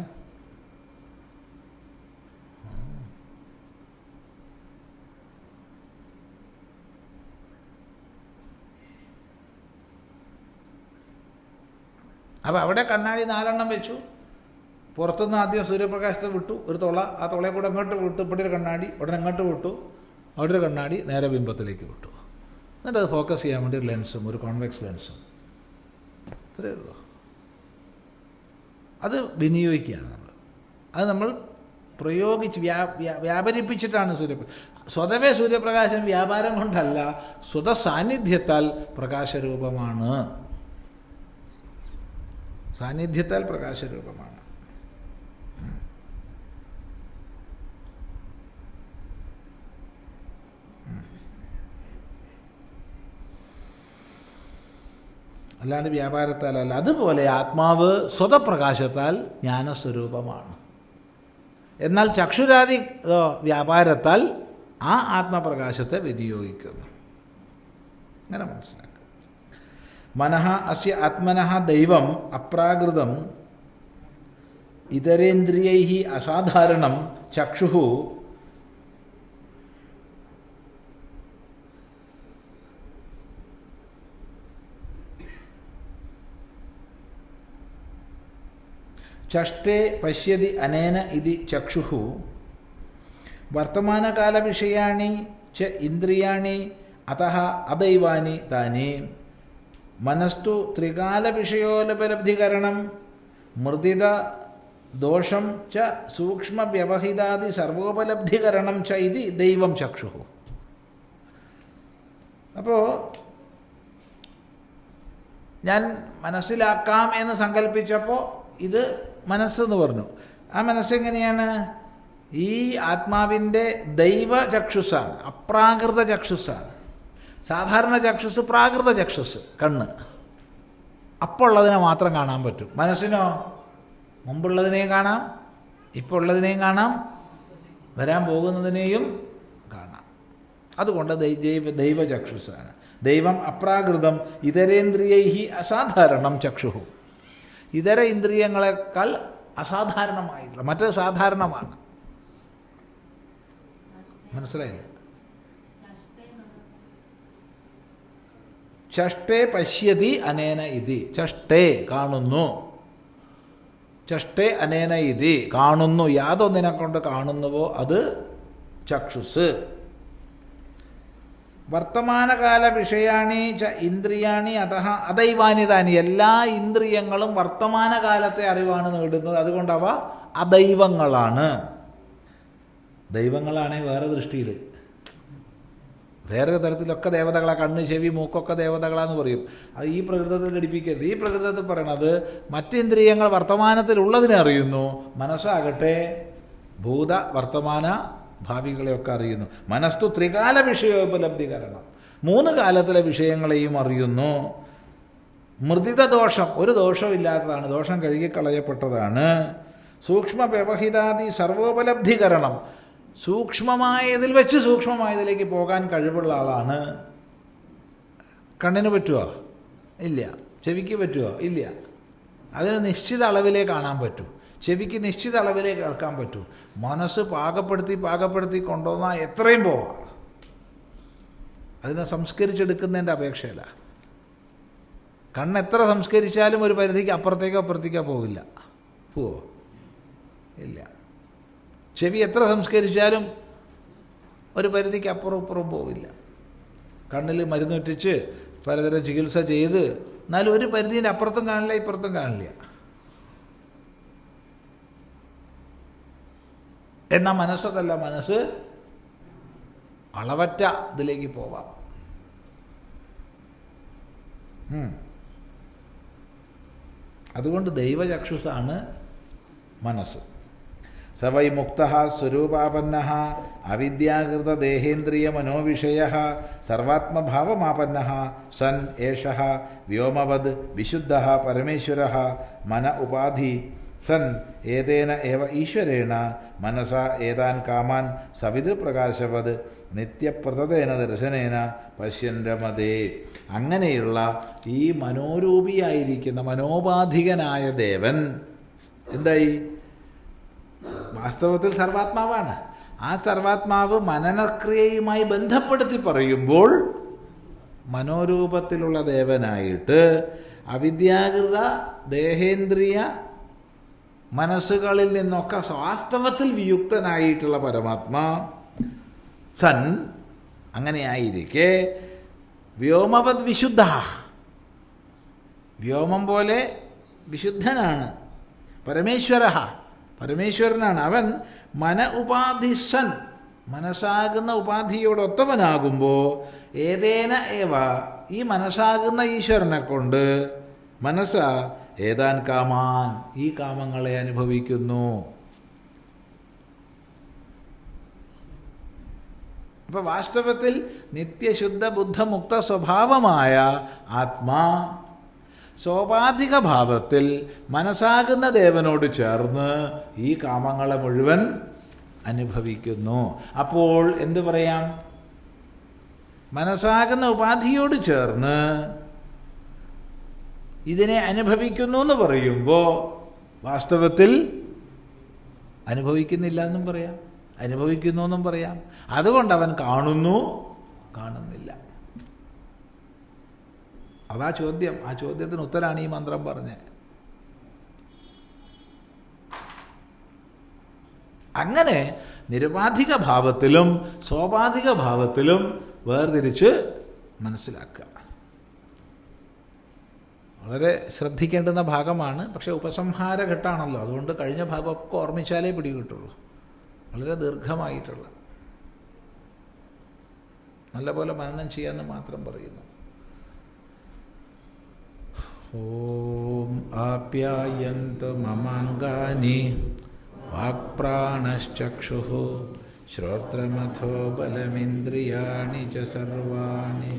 അപ്പോൾ അവിടെ കണ്ണാടി 4 വെച്ചു. പുറത്തുനിന്ന് ആദ്യം സൂര്യപ്രകാശത്തെ വിട്ടു, ഒരു തുള, ആ തുളയെ കൂടെ അങ്ങോട്ട് വിട്ടു, ഇവിടെ ഒരു കണ്ണാടി, ഉടനെ അങ്ങോട്ട് വിട്ടു, അവിടെ ഒരു കണ്ണാടി, നേരെ ബിംബത്തിലേക്ക് വിട്ടു. എന്നിട്ട് അത് ഫോക്കസ് ചെയ്യാൻ വേണ്ടി ഒരു ലെൻസും, ഒരു കോൺവെക്സ് ലെൻസും, ഇത്രയേ ഉള്ളൂ. അത് വിനിയോഗിക്കുകയാണ് നമ്മൾ. അത് നമ്മൾ പ്രയോഗിച്ച് വ്യാപരിപ്പിച്ചിട്ടാണ് സ്വതവേ സൂര്യപ്രകാശം വ്യാപാരം കൊണ്ടല്ല, സ്വതസാന്നിധ്യത്താൽ പ്രകാശരൂപമാണ്. സാന്നിധ്യത്താൽ പ്രകാശരൂപമാണ്. അല്ലാണ്ട് വ്യാപാരത്താലല്ല. അതുപോലെ ആത്മാവ് സ്വതപ്രകാശത്താൽ ജ്ഞാനസ്വരൂപമാണ്. എന്നാൽ ചക്ഷുരാദി വ്യാപാരത്താൽ ആ ആത്മപ്രകാശത്തെ വിനിയോഗിക്കുന്നു. അങ്ങനെ മനസ്സിലാക്കുക. മനഃ അസ്യ ആത്മനഃ ദൈവം അപ്രാകൃതം ഇതരേന്ദ്രിയൈഃ അസാധാരണം ചക്ഷുഃ ചഷ്ടേ പശ്യതി അനേന ഇതി ചക്ഷുഃ വർത്തമാനകാലവിഷയാണി ച ഇന്ദ്രിയാണി അതഃ അദൈവാനി താനി മനസ്തു ത്രികാലവിഷയോപലബ്ധികരണം മൃദിത ദോഷം ച സൂക്ഷ്മ വ്യവഹിതാദി സർവോപലബ്ധികരണം ച ഇതി ദൈവം ചക്ഷു. അപ്പോൾ ഞാൻ മനസ്സിലാക്കാം എന്ന് സങ്കല്പിച്ചപ്പോൾ ഇത് മനസ്സെന്ന് പറഞ്ഞു. ആ മനസ്സെങ്ങനെയാണ്? ഈ ആത്മാവിൻ്റെ ദൈവ ചക്ഷുസ്സാണ്, അപ്രാകൃത ചക്ഷുസ്സാണ്. സാധാരണ ചക്ഷുസ് പ്രാകൃത ചക്ഷുസ്, കണ്ണ്. അപ്പോൾ ഉള്ളതിനെ മാത്രം കാണാൻ പറ്റും. മനസ്സിനോ മുമ്പുള്ളതിനെയും കാണാം, ഇപ്പോൾ ഉള്ളതിനെയും കാണാം, വരാൻ പോകുന്നതിനെയും കാണാം. അതുകൊണ്ട് ദൈവചക്ഷുസ്സാണ്. ദൈവം അപ്രാകൃതം ഇതരേന്ദ്രിയൈഹി അസാധാരണം ചക്ഷുഹു. ഇതര ഇന്ദ്രിയങ്ങളെക്കാൾ അസാധാരണമായിട്ടുള്ള, മറ്റത് സാധാരണമാണ്. മനസ്സിലായില്ല? ചഷ്ടേ പശ്യതി അനേന ഇതി. ചഷ്ടേ കാണുന്നു, ചഷ്ടേ അനേന ഇതി കാണുന്നു. യാതൊന്നിനെ കൊണ്ട് കാണുന്നുവോ അത് ചക്ഷുസ്. വർത്തമാനകാല വിഷയാണി ച ഇന്ദ്രിയാണി അതഃ അദൈവാനി താനി. എല്ലാ ഇന്ദ്രിയങ്ങളും വർത്തമാനകാലത്തെ അറിവാണ് നേടുന്നത്. അതുകൊണ്ട് അവ അദൈവങ്ങളാണ്. ദൈവങ്ങളാണ് വേറെ ദൃഷ്ടിയിൽ, വേറൊരു തരത്തിലൊക്കെ ദേവതകളാ. കണ്ണ്, ചെവി, മൂക്കൊക്കെ ദേവതകളാന്ന് പറയും. അത് ഈ പ്രകൃതത്തിൽ ഘടിപ്പിക്കരുത്. ഈ പ്രകൃതത്തിൽ പറയണത് മറ്റിന്ദ്രിയങ്ങൾ വർത്തമാനത്തിലുള്ളതിനെ അറിയുന്നു, മനസ്സാകട്ടെ ഭൂത വർത്തമാന ഭാവികളെയൊക്കെ അറിയുന്നു. മനസ്തു ത്രികാല വിഷയോപലബ്ധികരണം, 3 കാലത്തിലെ വിഷയങ്ങളെയും അറിയുന്നു. മൃദിത ദോഷം, ഒരു ദോഷമില്ലാത്തതാണ്, ദോഷം കഴുകിക്കളയപ്പെട്ടതാണ്. സൂക്ഷ്മ വ്യവഹിതാദി സർവോപലബ്ധികരണം, സൂക്ഷ്മമായതിൽ വെച്ച് സൂക്ഷ്മമായതിലേക്ക് പോകാൻ കഴിവുള്ള ആളാണ്. കണ്ണിന് പറ്റുമോ? ഇല്ല. ചെവിക്ക് പറ്റുമോ? ഇല്ല. അതിന് നിശ്ചിത അളവിലേ കാണാൻ പറ്റൂ, ചെവിക്ക് നിശ്ചിത അളവിലേ കേൾക്കാൻ പറ്റൂ. മനസ്സ് പാകപ്പെടുത്തി കൊണ്ടുവന്നാൽ എത്രയും പോവാം. അതിനെ സംസ്കരിച്ചെടുക്കുന്നതിൻ്റെ അപേക്ഷയില്ല. കണ്ണ് എത്ര സംസ്കരിച്ചാലും ഒരു പരിധിക്ക് അപ്പുറത്തേക്കോ പോവില്ല. പോവോ? ഇല്ല. ചെവി എത്ര സംസ്കരിച്ചാലും ഒരു പരിധിക്ക് അപ്പുറം പോവില്ല. കണ്ണിൽ മരുന്നൊറ്റിച്ച് പലതരം ചികിത്സ ചെയ്ത് എന്നാലും ഒരു പരിധീൻ്റെ അപ്പുറത്തും കാണില്ല, ഇപ്പുറത്തും കാണില്ല. എന്നാൽ മനസ്സതല്ല, മനസ്സ് അളവറ്റ ഇതിലേക്ക് പോവാം. അതുകൊണ്ട് ദൈവചക്ഷുസാണ് മനസ്സ്. സ വൈ മുക്തഃ സ്വരൂപാപന്നഃ അവിദ്യാകൃത ദേഹേന്ദ്രിയ മനോവിഷയഃ സർവാത്മഭാവമാപന്നഃ സൻ ഏഷഃ വ്യോമവദ് വിശുദ്ധഃ പരമേശ്വരഃ മന ഉപാധി സൻ ഏതേന ഏവ ഈശ്വരേണ മനസാ ഏതാൻ കാമാൻ സവിതൃപ്രകാശവത് നിത്യപ്രതതേന ദർശനേന പശ്യൻ രമതേ. അങ്ങനെയുള്ള ഈ മനോരൂപിയായിരിക്കുന്ന മനോപാധികനായ ദേവൻ എന്തായി? വാസ്തവത്തിൽ സർവാത്മാവാണ്. ആ സർവാത്മാവ് മനനക്രിയയുമായി ബന്ധപ്പെടുത്തി പറയുമ്പോൾ മനോരൂപത്തിലുള്ള ദേവനായിട്ട് അവിദ്യാകൃത ദേഹേന്ദ്രിയ മനസ്സുകളിൽ നിന്നൊക്കെ വാസ്തവത്തിൽ വിയുക്തനായിട്ടുള്ള പരമാത്മാ സൻ അങ്ങനെയായിരിക്കെ വ്യോമവത് വിശുദ്ധ, വ്യോമം പോലെ വിശുദ്ധനാണ്. പരമേശ്വരനാണ് അവൻ. മന ഉപാധിസൻ, മനസ്സാകുന്ന ഉപാധിയോടൊത്തവനാകുമ്പോൾ ഏതേന ഏവ, ഈ മനസ്സാകുന്ന ഈശ്വരനെ കൊണ്ട് മനസ്സ ഏതാൻ കാമാൻ, ഈ കാമങ്ങളെ അനുഭവിക്കുന്നു. അപ്പോൾ വാസ്തവത്തിൽ നിത്യശുദ്ധ ബുദ്ധമുക്ത സ്വഭാവമായ ആത്മാ സോപാധിക ഭാവത്തിൽ മനസ്സാകുന്ന ദേവനോട് ചേർന്ന് ഈ കാമങ്ങളെ മുഴുവൻ അനുഭവിക്കുന്നു. അപ്പോൾ എന്തു പറയാം? മനസ്സാകുന്ന ഉപാധിയോട് ചേർന്ന് ഇതിനെ അനുഭവിക്കുന്നു എന്ന് പറയുമ്പോൾ വാസ്തവത്തിൽ അനുഭവിക്കുന്നില്ല എന്നും പറയാം, അനുഭവിക്കുന്നു എന്നും പറയാം. അതുകൊണ്ട് അവൻ കാണുന്നു, കാണുന്നില്ല. അതാ ചോദ്യം. ആ ചോദ്യത്തിന് ഉത്തരമാണ് ഈ മന്ത്രം പറഞ്ഞത്. അങ്ങനെ നിരുപാധിക ഭാവത്തിലും സോപാധിക ഭാവത്തിലും വേർതിരിച്ച് മനസ്സിലാക്കുക. വളരെ ശ്രദ്ധിക്കേണ്ടുന്ന ഭാഗമാണ്. പക്ഷേ ഉപസംഹാര ഘട്ടമാണല്ലോ, അതുകൊണ്ട് കഴിഞ്ഞ ഭാഗമൊക്കെ ഓർമ്മിച്ചാലേ പിടികിട്ടുള്ളൂ. വളരെ ദീർഘമായിട്ടുള്ള, നല്ലപോലെ മനനം ചെയ്യാമെന്ന് മാത്രം പറയുന്നു. ഓം ആപ്യായന്തു മമാംഗാനി വാക്പ്രാണശ്ചക്ഷുഃ ശ്രോത്രമഥോ ബലമിന്ദ്രിയാണി ച സർവാണി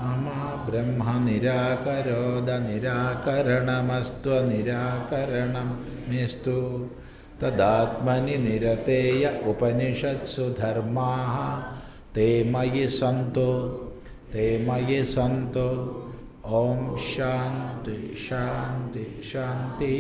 മമ ബ്രഹ്മ നിരാകരോദ നിരാകരണമസ്ത്വനിരാകരണം മേസ്തു തദാത്മനി നിരതേയ ഉപനിഷത്സു ധർമാഃ തേ മയി സന്തു. ഓം ശാന്തി ശാന്തി ശാന്തി.